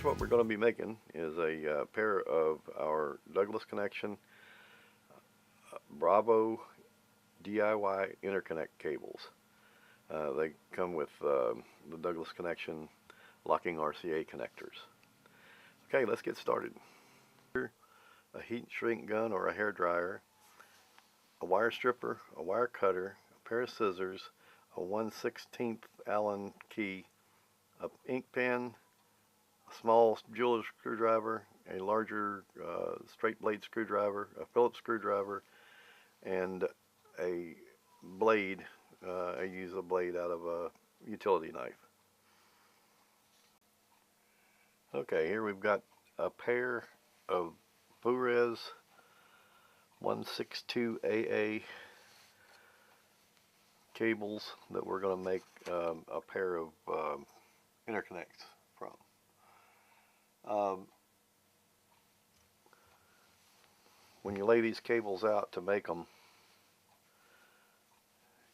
what we're going to be making is a pair of our Douglas Connection Bravio DIY interconnect cables. They come with the Douglas Connection locking RCA connectors. Okay, let's get started. A heat and shrink gun or a hair dryer, a wire stripper, a wire cutter, a pair of scissors, a 1/16 Allen key, a ink pen, a small jeweler's screwdriver, a larger straight blade screwdriver, a Phillips screwdriver, and a blade. I use a blade out of a utility knife. Okay, here we've got a pair of Bravio 162 AA cables that we're going to make a pair of interconnects from. When you lay these cables out to make them,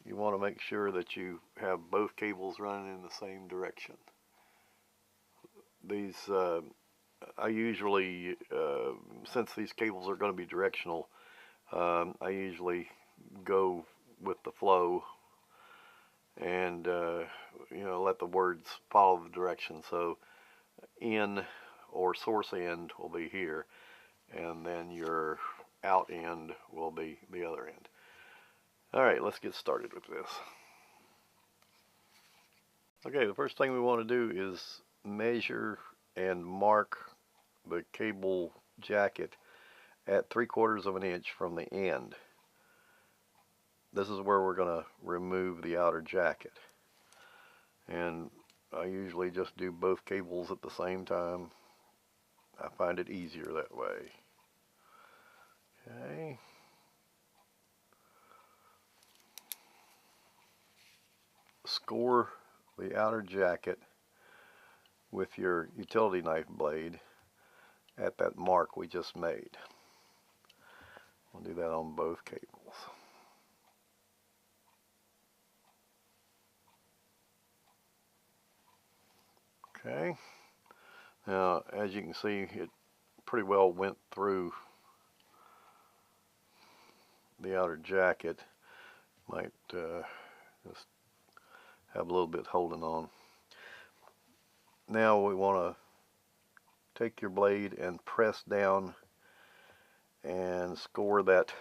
you want to make sure that you have both cables running in the same direction. These I usually, since these cables are going to be directional, I usually go with the flow and let the words follow the direction. So in or source end will be here, and then your out end will be the other end. All right, let's get started with this. Okay, the first thing we want to do is measure and mark the cable jacket at 3/4 of an inch from the end. This is where we're going to remove the outer jacket, and I usually just do both cables at the same time. I find it easier that way. Okay. Score the outer jacket with your utility knife blade at that mark we just made. We'll do that on both cables. Okay. Now, as you can see, it pretty well went through the outer jacket. Might just have a little bit holding on. Now we want to take your blade and press down and score that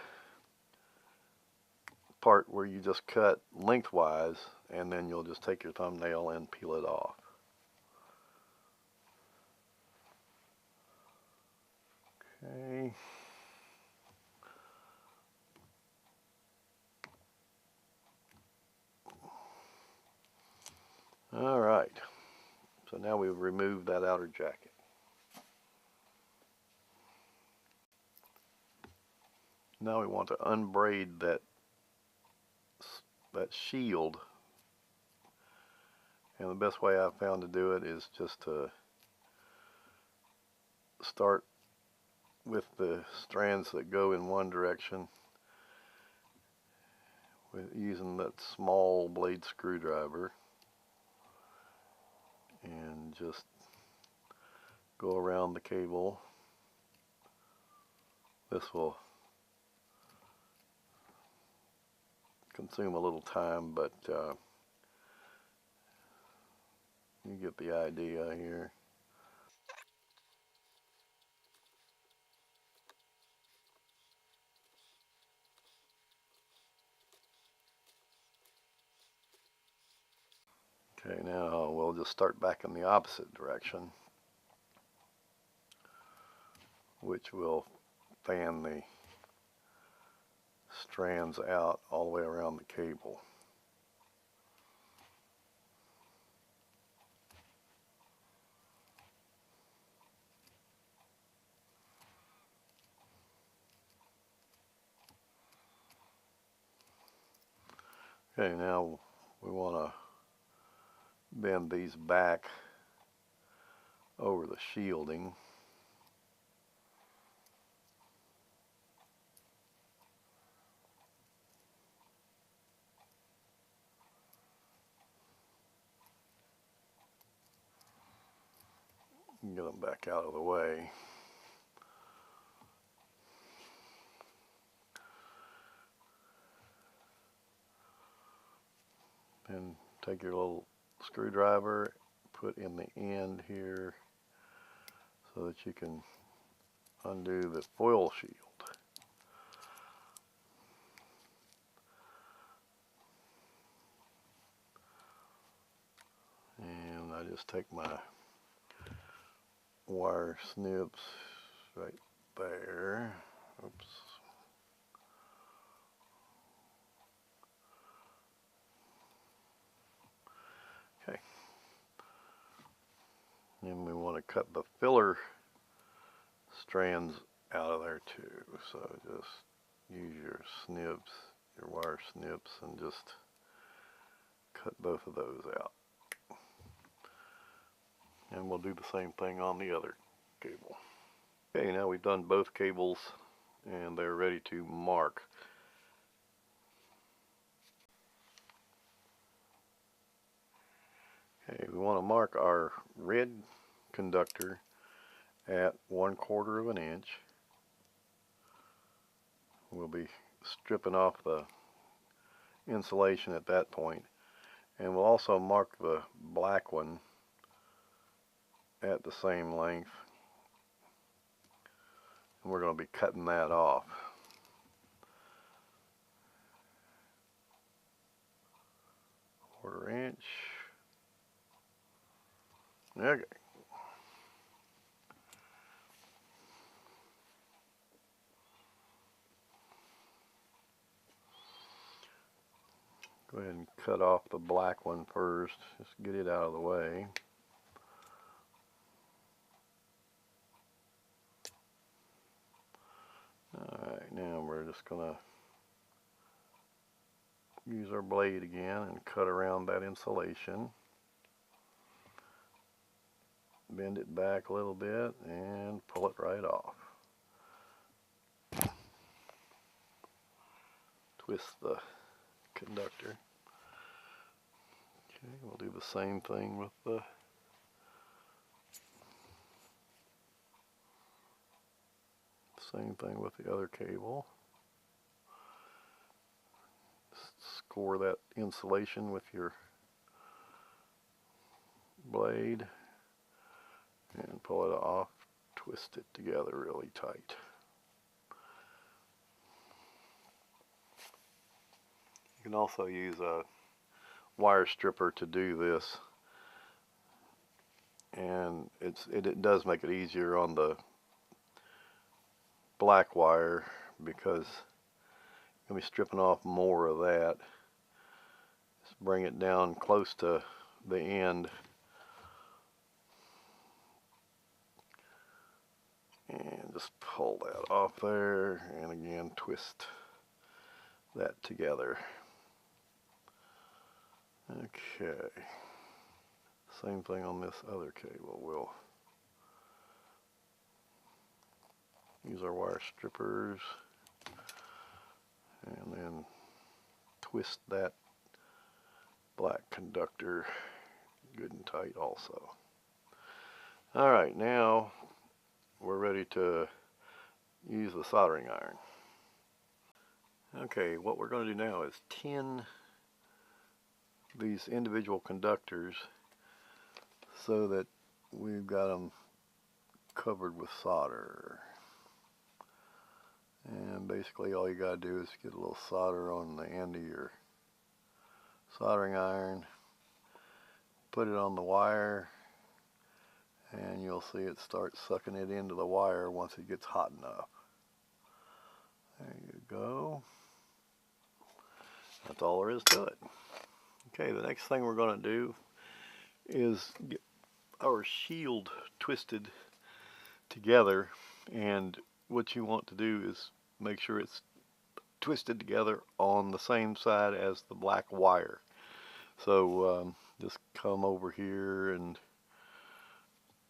part where you just cut lengthwise, and then you'll just take your thumbnail and peel it off. Okay. All right. So now we've removed that outer jacket. Now we want to unbraid that shield, and the best way I've found to do it is just to start with the strands that go in one direction with using that small blade screwdriver, and just go around the cable. This will consume a little time, but you get the idea here. Okay, now we'll just start back in the opposite direction, which will fan the strands out all the way around the cable. Okay, now we want to bend these back over the shielding. Get them back out of the way. And take your little screwdriver, put in the end here so that you can undo the foil shield. And I just take my wire snips right there. Oops. Okay. And we want to cut the filler strands out of there too. So just use your snips, your wire snips, and just cut both of those out. And we'll do the same thing on the other cable. Okay, now we've done both cables and they're ready to mark. Okay, we want to mark our red conductor at 1/4 of an inch. We'll be stripping off the insulation at that point, and we'll also mark the black one at the same length, and we're going to be cutting that off. Quarter inch. Okay. Go ahead and cut off the black one first. Just get it out of the way. Alright, now we're just going to use our blade again and cut around that insulation. Bend it back a little bit and pull it right off. Twist the conductor. Okay, we'll do the same thing with the other cable. Score that insulation with your blade and pull it off. Twist it together really tight. You can also use a wire stripper to do this, and it does make it easier on the black wire because you're going to be stripping off more of that. Just bring it down close to the end and just pull that off there, and again twist that together. Okay, same thing on this other cable. We'll use our wire strippers and then twist that black conductor good and tight also. Alright, now we're ready to use the soldering iron. Okay, what we're going to do now is tin these individual conductors so that we've got them covered with solder. And basically all you got to do is get a little solder on the end of your soldering iron, put it on the wire, and you'll see it start sucking it into the wire once it gets hot enough. There you go. That's all there is to it. Okay, the next thing we're going to do is get our shield twisted together, and what you want to do is make sure it's twisted together on the same side as the black wire. So just come over here and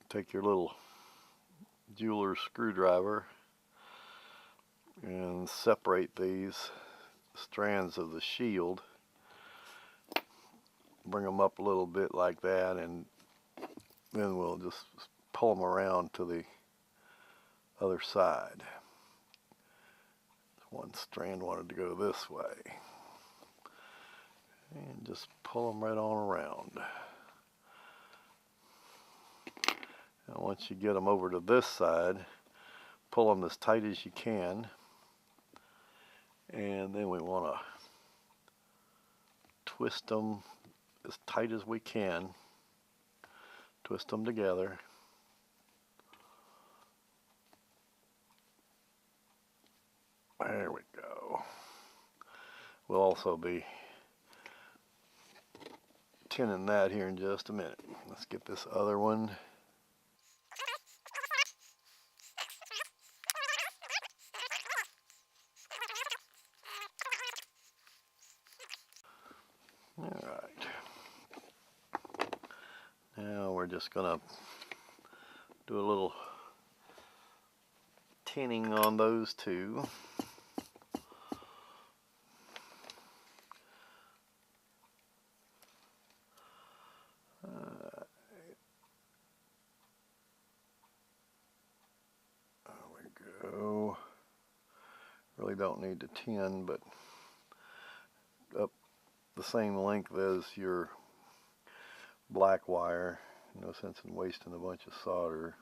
take your little jeweler's screwdriver and separate these strands of the shield. Bring them up a little bit like that, and then we'll just pull them around to the other side. One strand wanted to go this way. And just pull them right on around. Now once you get them over to this side, pull them as tight as you can. And then we want to twist them as tight as we can. Twist them together. There we go. We'll also be tinning that here in just a minute. Let's get this other one. All right. Now we're just gonna do a little tinning on those two. Go. Really don't need to tin, but up the same length as your black wire. No sense in wasting a bunch of solder.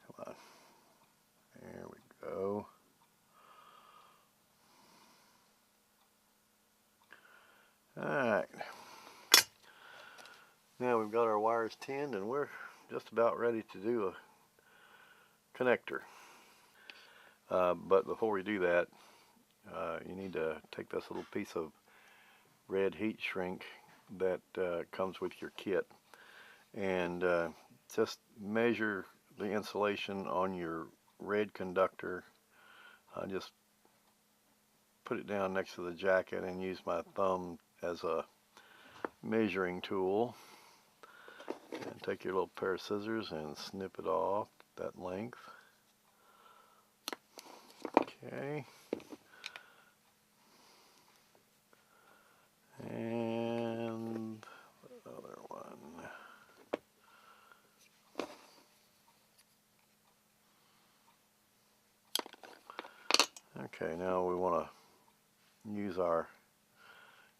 Come on. There we go. Alright. Now we've got our wires tinned and we're just about ready to do a connector. But before we do that, you need to take this little piece of red heat shrink that comes with your kit and just measure the insulation on your red conductor. Just put it down next to the jacket and use my thumb as a measuring tool. And take your little pair of scissors and snip it off that length. Okay. And the other one. Okay, now we want to use our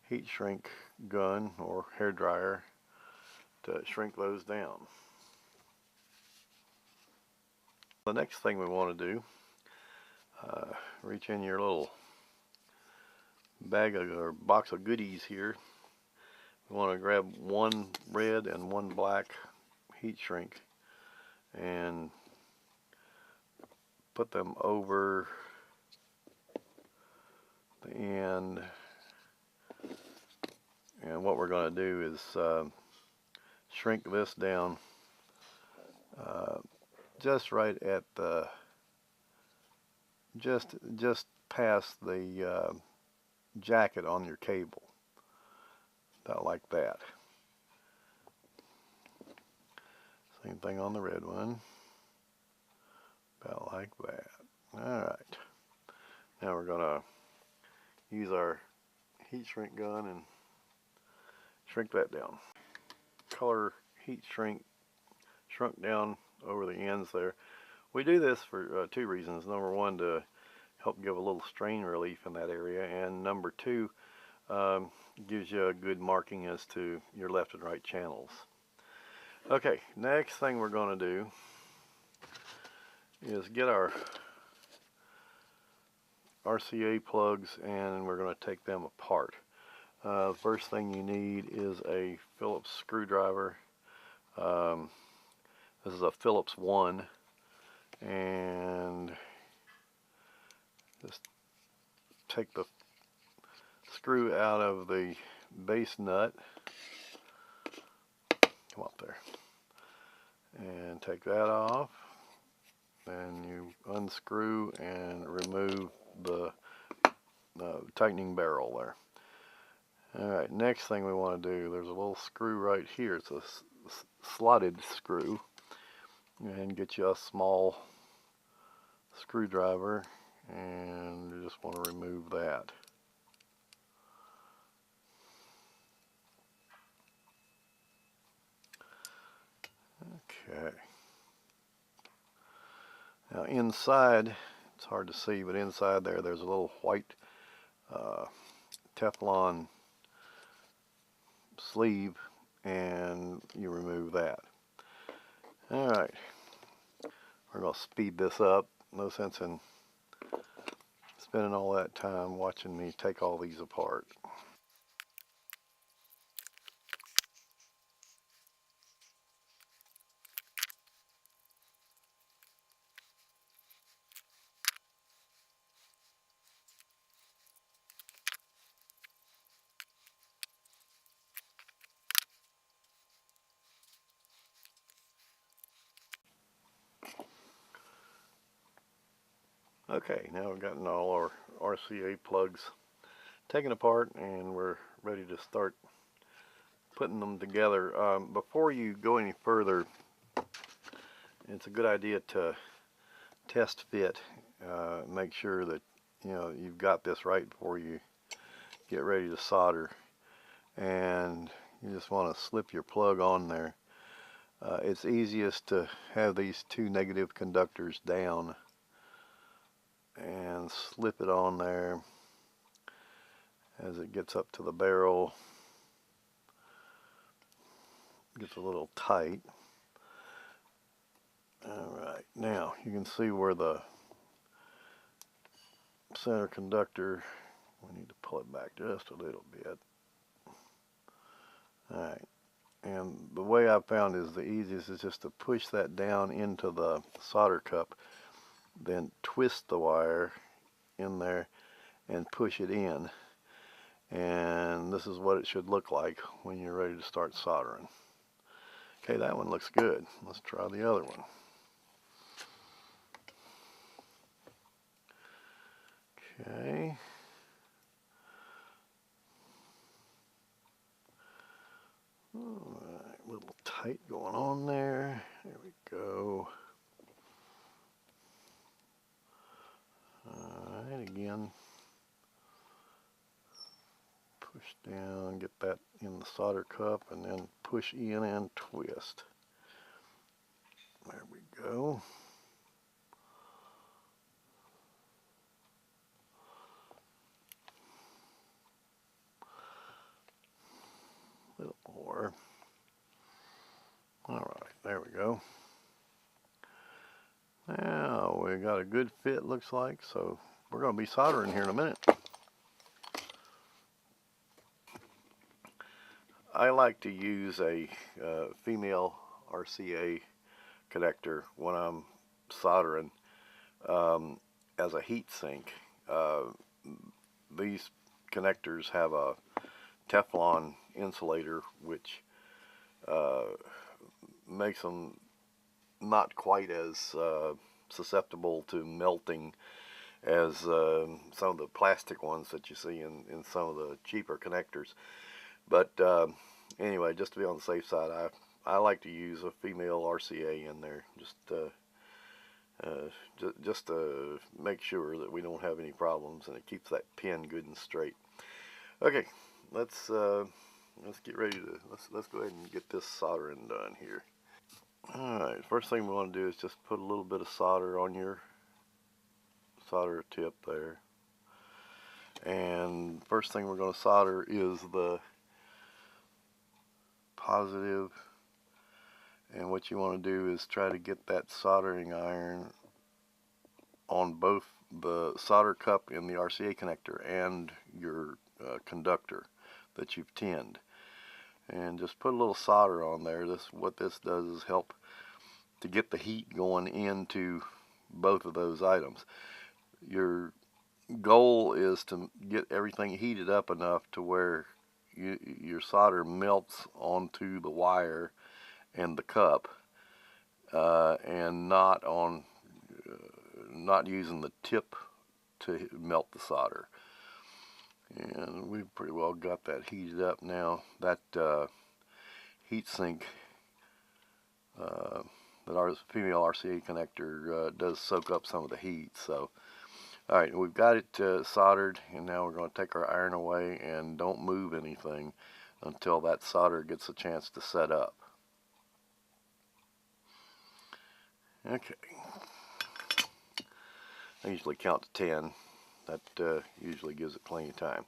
heat shrink gun or hair dryer to shrink those down. The next thing we want to do, reach in your little bag of, or box of goodies here. We want to grab one red and one black heat shrink and put them over the end. And what we're going to do is shrink this down just right at the just past the jacket on your cable, about like that. Same thing on the red one, about like that. Alright, now we're gonna use our heat shrink gun and shrink that down. Color heat shrink shrunk down over the ends there. We do this for two reasons. Number one, to help give a little strain relief in that area, and number two, gives you a good marking as to your left and right channels. Okay, next thing we're going to do is get our RCA plugs and we're going to take them apart. First thing you need is a Phillips screwdriver. This is a Phillips 1, and just take the screw out of the base nut. Come up there. And take that off. Then you unscrew and remove the tightening barrel there. Alright, next thing we want to do, there's a little screw right here. It's a slotted screw. And get you a small screwdriver, and you just want to remove that. Now inside, it's hard to see, but inside there's a little white Teflon sleeve, and you remove that. Alright, we're going to speed this up. No sense in spending all that time watching me take all these apart. Okay, now we've gotten all our RCA plugs taken apart, and we're ready to start putting them together. Before you go any further, it's a good idea to test fit, make sure that you've got this right before you get ready to solder. And you just want to slip your plug on there. It's easiest to have these two negative conductors down and slip it on there as it gets up to the barrel. Gets a little tight. Alright, now you can see where the center conductor, we need to pull it back just a little bit. Alright, and the way I found is the easiest is just to push that down into the solder cup, then twist the wire in there and push it in. And this is what it should look like when you're ready to start soldering. Okay, that one looks good. Let's try the other one. Okay. Alright, a little tight going on there. There we go. Alright, again. Push down, get that in the solder cup, and then push in and twist. There we go. A little more. Alright, there we go. Now we got a good fit, looks like, so we're going to be soldering here in a minute. I like to use a female RCA connector when I'm soldering as a heat sink. These connectors have a Teflon insulator, which makes them not quite as susceptible to melting as some of the plastic ones that you see in some of the cheaper connectors. But anyway, just to be on the safe side, I like to use a female RCA in there, just to make sure that we don't have any problems and it keeps that pin good and straight. Okay, let's get ready to let's go ahead and get this soldering done here. Alright, first thing we want to do is just put a little bit of solder on your solder tip there. And first thing we're going to solder is the positive, and what you want to do is try to get that soldering iron on both the solder cup in the RCA connector and your conductor that you've tinned, and just put a little solder on there. What this does is help to get the heat going into both of those items. Your goal is to get everything heated up enough to where your solder melts onto the wire and the cup, and not using the tip to melt the solder. And we've pretty well got that heated up now. That heat sink, that our female RCA connector does soak up some of the heat. So, all right, we've got it soldered, and now we're going to take our iron away, and don't move anything until that solder gets a chance to set up. Okay. I usually count to 10. That usually gives it plenty of time.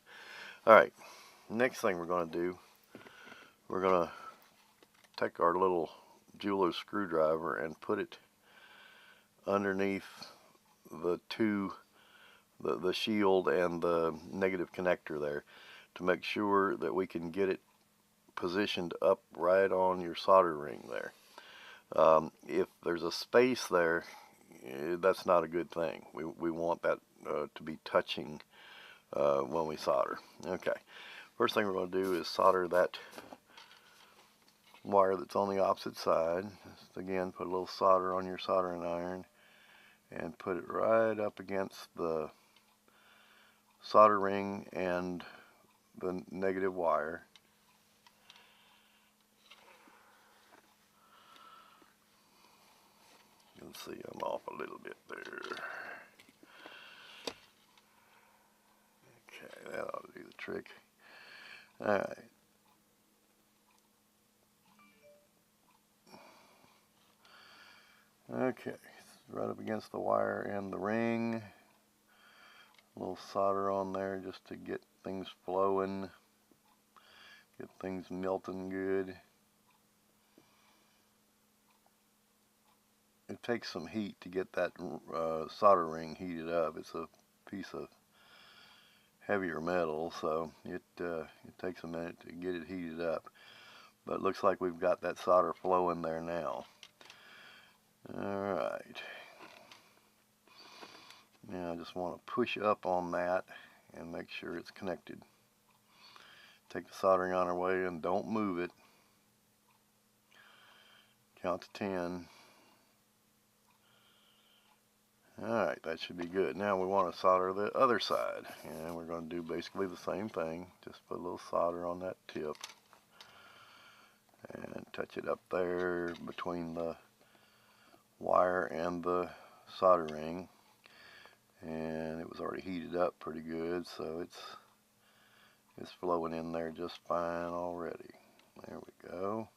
Alright, next thing we're going to do, we're going to take our little jeweler's screwdriver and put it underneath the the shield and the negative connector there to make sure that we can get it positioned up right on your solder ring there. If there's a space there, that's not a good thing. We want that to be touching when we solder. Okay, first thing we're going to do is solder that wire that's on the opposite side. Just again, put a little solder on your soldering iron and put it right up against the solder ring and the negative wire. You can see I'm off a little bit there. Okay, that ought to do the trick. Alright. Okay, right up against the wire and the ring. A little solder on there just to get things flowing, get things melting good. It takes some heat to get that solder ring heated up. It's a piece of heavier metal, so it takes a minute to get it heated up. But it looks like we've got that solder flowing there now. Alright. Now I just want to push up on that and make sure it's connected. Take the soldering iron away and don't move it. Count to 10. Alright, that should be good. Now we want to solder the other side. And we're going to do basically the same thing. Just put a little solder on that tip. And touch it up there between the wire and the solder ring. And it was already heated up pretty good, so it's flowing in there just fine already. There we go.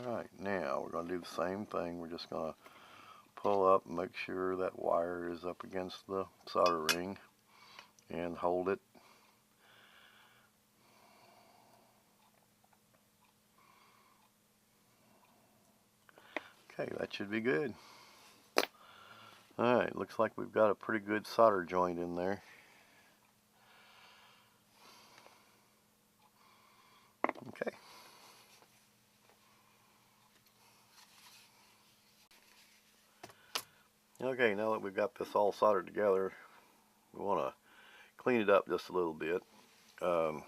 Alright, now we're going to do the same thing. We're just going to pull up and make sure that wire is up against the solder ring and hold it. Okay, that should be good. Alright, looks like we've got a pretty good solder joint in there. Okay. Okay, now that we've got this all soldered together, we want to clean it up just a little bit. Want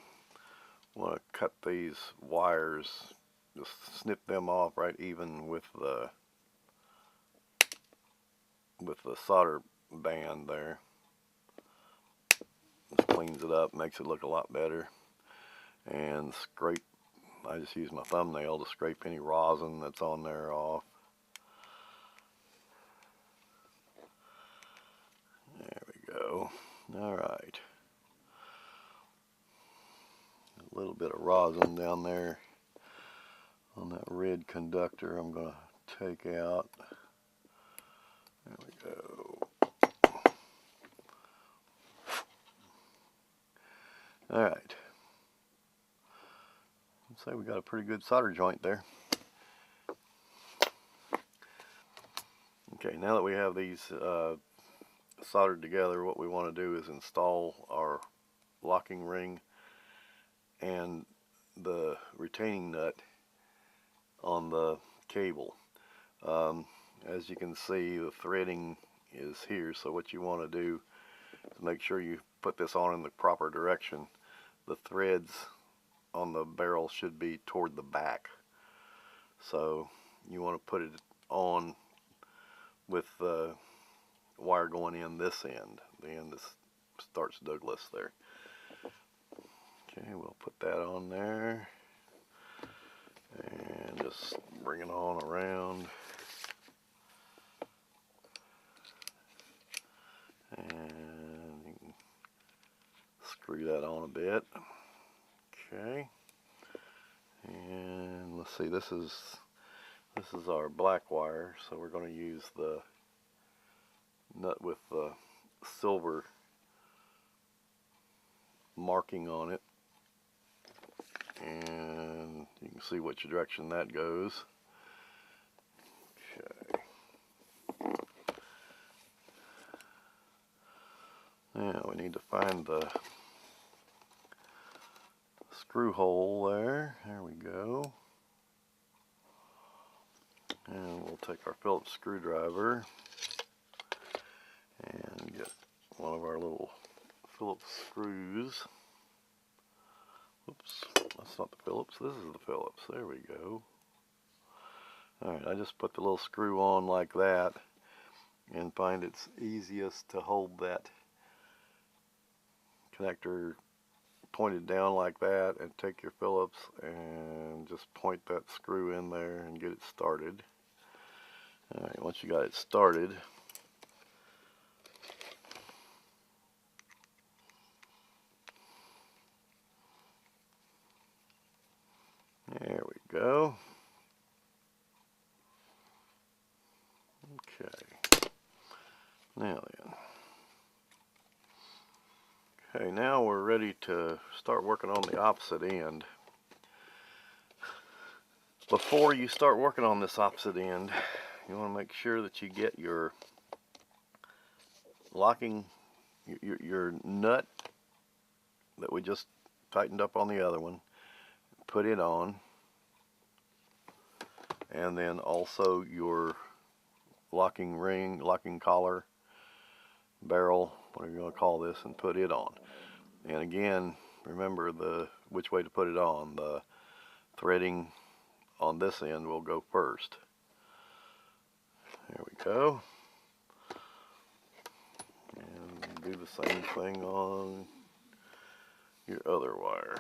to cut these wires, just snip them off right even with the solder band there. Just cleans it up, makes it look a lot better. And scrape, I just use my thumbnail to scrape any rosin that's on there off. There we go. Alright. A little bit of rosin down there on that red conductor I'm going to take out. There we go. Alright. Let's say we got a pretty good solder joint there. Okay, now that we have these soldered together, what we want to do is install our locking ring and the retaining nut on the cable. As you can see, the threading is here, so what you want to do is make sure you put this on in the proper direction. The threads on the barrel should be toward the back, so you want to put it on with the wire going in this end, the end that starts Douglas there. Okay, we'll put that on there and just bring it on around and screw that on a bit. Okay, and let's see, this is our black wire, so we're going to use the nut with silver marking on it, and you can see which direction that goes. Okay. Now we need to find the screw hole there. There we go. And we'll take our Phillips screwdriver and get one of our little Phillips screws. Oops, that's not the Phillips, this is the Phillips. There we go. Alright, I just put the little screw on like that and find it's easiest to hold that connector pointed down like that, and take your Phillips and just point that screw in there and get it started. Alright, once you got it started, there we go. Okay, now then. Okay, now we're ready to start working on the opposite end. Before you start working on this opposite end, you want to make sure that you get your locking, your nut that we just tightened up on the other one, put it on, and then also your locking ring, locking collar, barrel, whatever you want to call this, and put it on. And again, remember which way to put it on. The threading on this end will go first. There we go. And do the same thing on your other wire.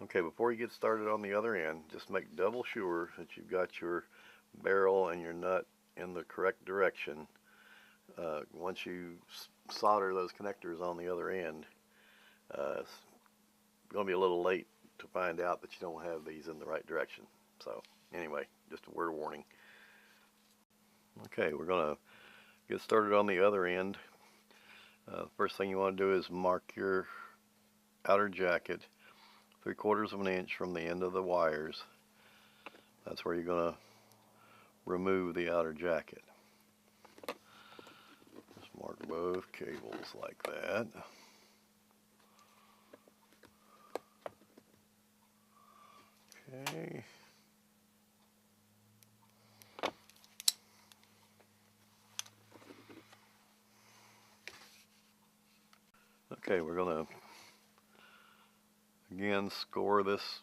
Okay, before you get started on the other end, just make double sure that you've got your barrel and your nut in the correct direction. Once you solder those connectors on the other end, it's going to be a little late to find out that you don't have these in the right direction. So anyway, just a word of warning. Okay, we're going to get started on the other end. First thing you want to do is mark your outer jacket 3/4 of an inch from the end of the wires. That's where you're going to remove the outer jacket. Just mark both cables like that. Okay. Okay, we're going to again score this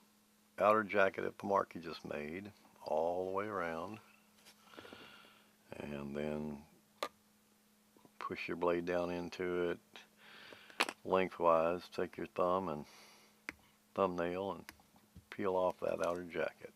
outer jacket at the mark you just made all the way around, and then push your blade down into it lengthwise. Take your thumb and thumbnail and peel off that outer jacket.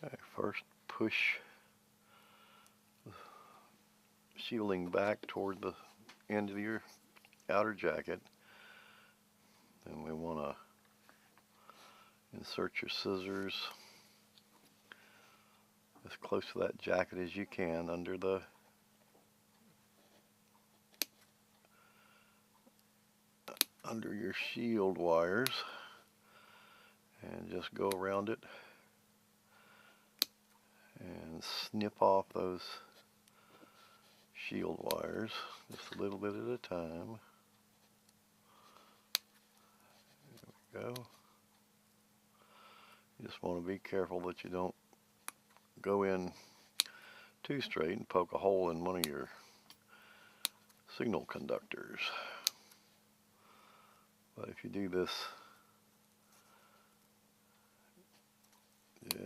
Okay, first push the shielding back toward the end of your outer jacket. Then we want to insert your scissors as close to that jacket as you can under your shield wires, and just go around it and snip off those shield wires just a little bit at a time. There we go. You just want to be careful that you don't go in too straight and poke a hole in one of your signal conductors. But if you do this,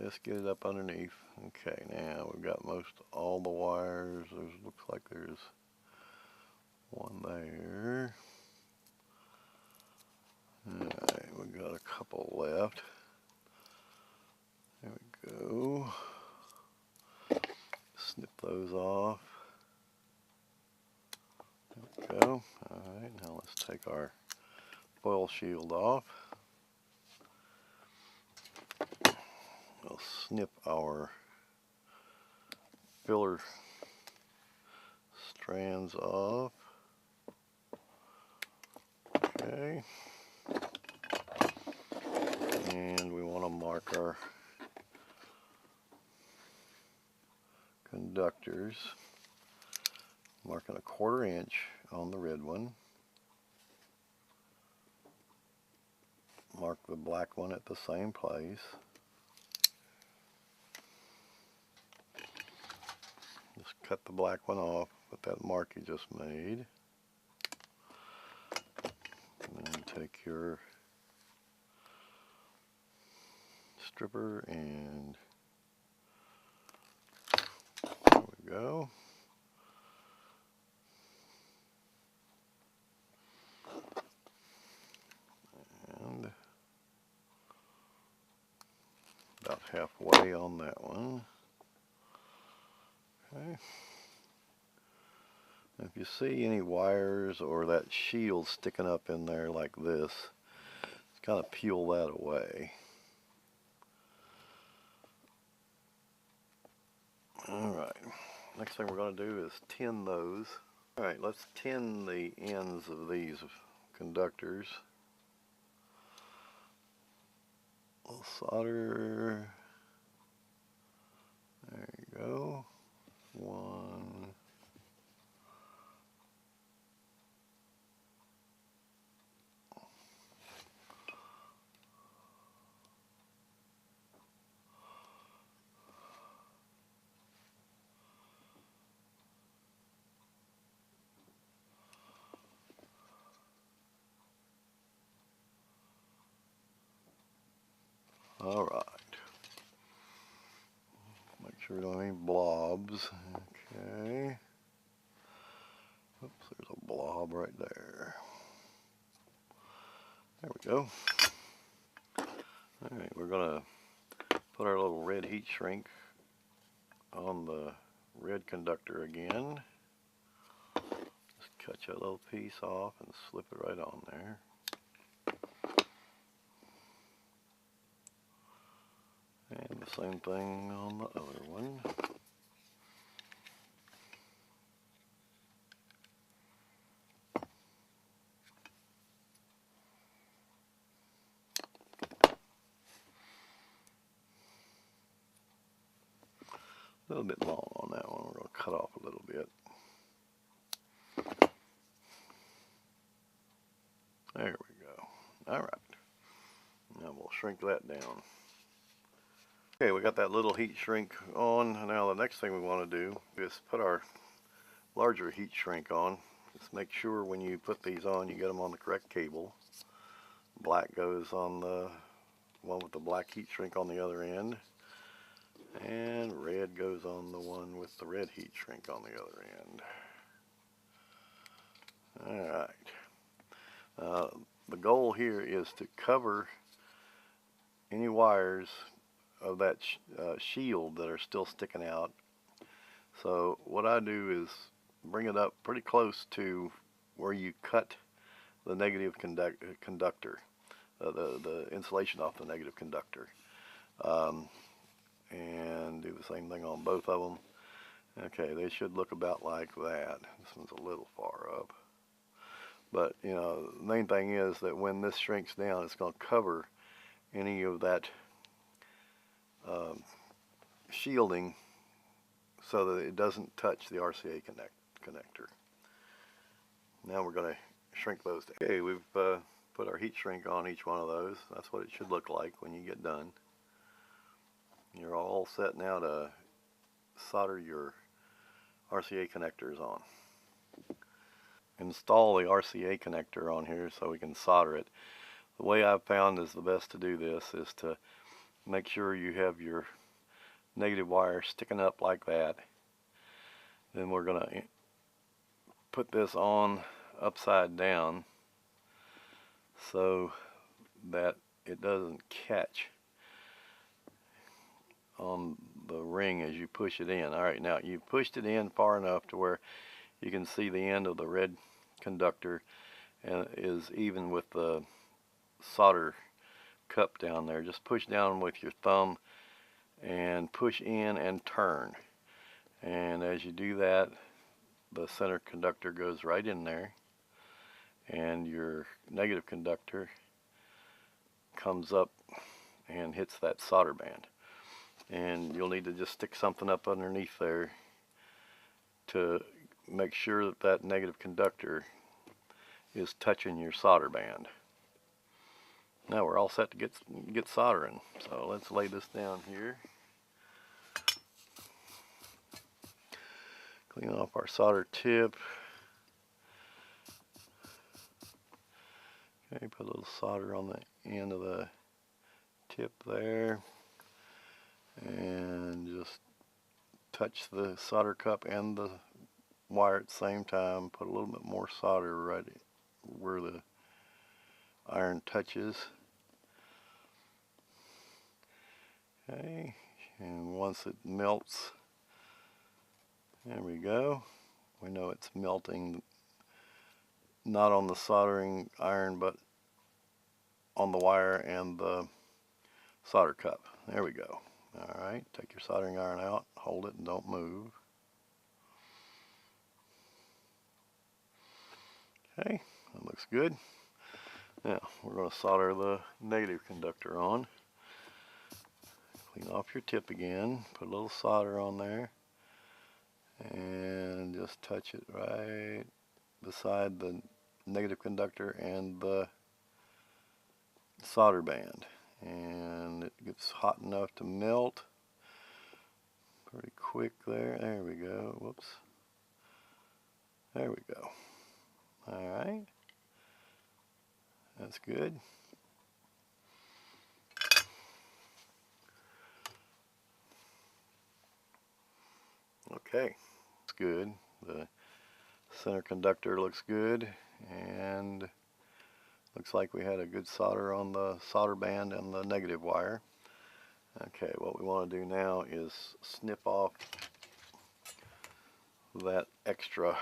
just get it up underneath. Okay, now we've got most all the wires. Looks like there's One there. Alright, we got a couple left. There we go. Snip those off. There we go. Alright, now let's take our foil shield off. We'll snip our filler strands off. Okay. And we want to mark our conductors. Marking a 1/4 inch on the red one. Mark the black one at the same place. Just cut the black one off with that mark you just made. And then take your stripper and there we go. And about halfway on that one. Okay. If you see any wires or that shield sticking up in there like this, just kind of peel that away. Alright, next thing we're going to do is tin those. Alright, let's tin the ends of these conductors. We'll solder. There you go. One. All right. Make sure we don't have any blobs. Okay. Oops, there's a blob right there. There we go. All right, we're gonna put our little red heat shrink on the red conductor again. Just cut your little piece off and slip it right on there. And the same thing on the other one. A little bit long on that one. We're going to cut off a little bit. There we go. All right. Now we'll shrink that down. Okay, we got that little heat shrink on. Now the next thing we want to do is put our larger heat shrink on. Just make sure when you put these on, you get them on the correct cable. Black goes on the one with the black heat shrink on the other end. And red goes on the one with the red heat shrink on the other end. Alright. The goal here is to cover any wires of that shield that are still sticking out. So what I do is bring it up pretty close to where you cut the negative conductor, the insulation off the negative conductor. And do the same thing on both of them. Okay, they should look about like that. This one's a little far up. But, you know, the main thing is that when this shrinks down, it's going to cover any of that shielding so that it doesn't touch the RCA connector. Now we're going to shrink those down. Okay, we've put our heat shrink on each one of those. That's what it should look like when you get done. You're all set now to solder your RCA connectors on. Install the RCA connector on here so we can solder it. The way I've found is the best to do this is to make sure you have your negative wire sticking up like that. Then we're going to put this on upside down so that it doesn't catch on the ring as you push it in. Alright, now you've pushed it in far enough to where you can see the end of the red conductor and is even with the solder cup down there. Just push down with your thumb and push in and turn. And as you do that, the center conductor goes right in there, and your negative conductor comes up and hits that solder band. And you'll need to just stick something up underneath there to make sure that that negative conductor is touching your solder band. Now we're all set to get soldering. So let's lay this down here. Clean off our solder tip. Okay, put a little solder on the end of the tip there. And just touch the solder cup and the wire at the same time. Put a little bit more solder right where the iron touches. Okay, and once it melts, there we go. We know it's melting not on the soldering iron but on the wire and the solder cup. There we go. Alright, take your soldering iron out, hold it and don't move. Okay, that looks good. Now we're going to solder the negative conductor on. Clean off your tip again, put a little solder on there, and just touch it right beside the negative conductor and the solder band. And it gets hot enough to melt pretty quick there. There we go. Whoops. There we go. Alright. That's good. Okay. It's good. The center conductor looks good, and looks like we had a good solder on the solder band and the negative wire. Okay, what we want to do now is snip off that extra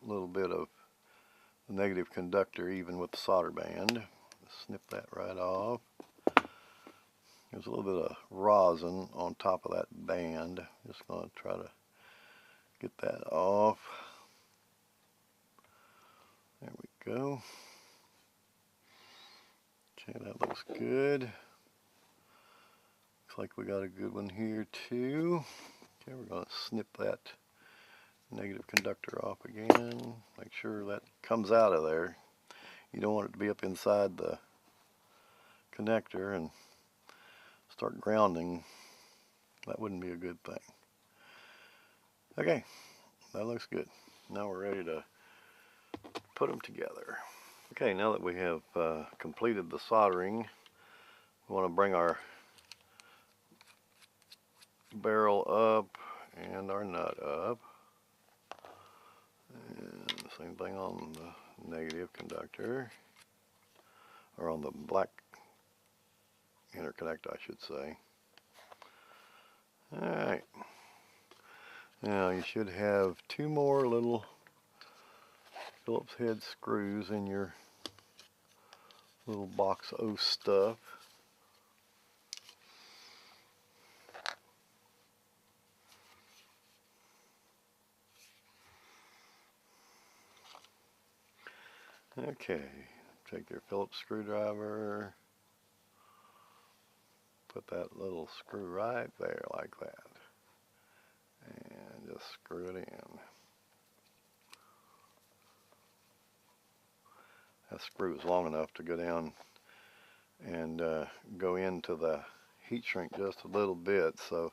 little bit of the negative conductor even with the solder band. Snip that right off. There's a little bit of rosin on top of that band. Just going to try to get that off. There we go. Okay, that looks good. Looks like we got a good one here too. Okay, we're going to snip that negative conductor off again. Make sure that comes out of there. You don't want it to be up inside the connector and start grounding. That wouldn't be a good thing. Okay, that looks good. Now we're ready to put them together. Okay, now that we have completed the soldering, we want to bring our barrel up and our nut up. And same thing on the negative conductor, or on the black interconnect, I should say. Alright. Now you should have two more little Phillips head screws in your little box of stuff. Okay, take your Phillips screwdriver, put that little screw right there like that, and just screw it in. That screw is long enough to go down and go into the heat shrink just a little bit, so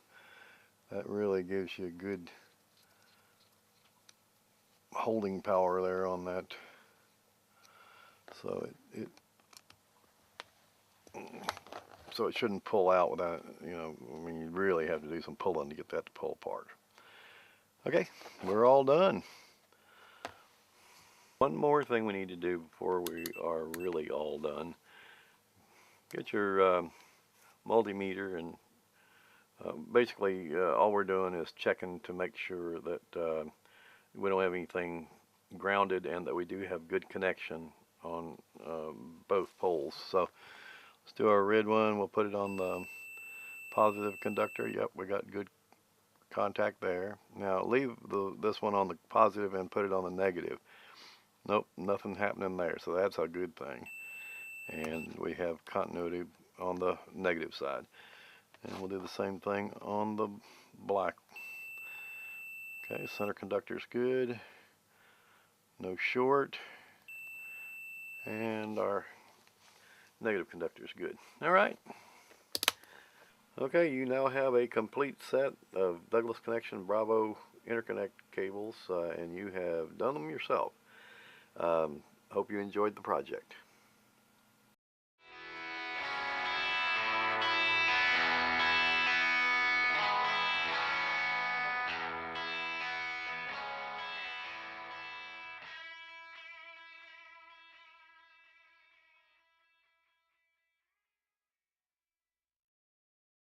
that really gives you a good holding power there on that. So it shouldn't pull out without, you know, I mean, you really have to do some pulling to get that to pull apart. Okay, we're all done. One more thing we need to do before we are really all done. Get your multimeter, and basically all we're doing is checking to make sure that we don't have anything grounded and that we do have good connection on both poles. So let's do our red one. We'll put it on the positive conductor. Yep, we got good contact there. Now leave this one on the positive and put it on the negative. Nope, nothing happening there, so that's a good thing. And we have continuity on the negative side. And we'll do the same thing on the black. Okay, center conductor's good. No short. And our negative conductor's good. All right. Okay, you now have a complete set of Douglas Connection Bravio interconnect cables, and you have done them yourself. Hope you enjoyed the project.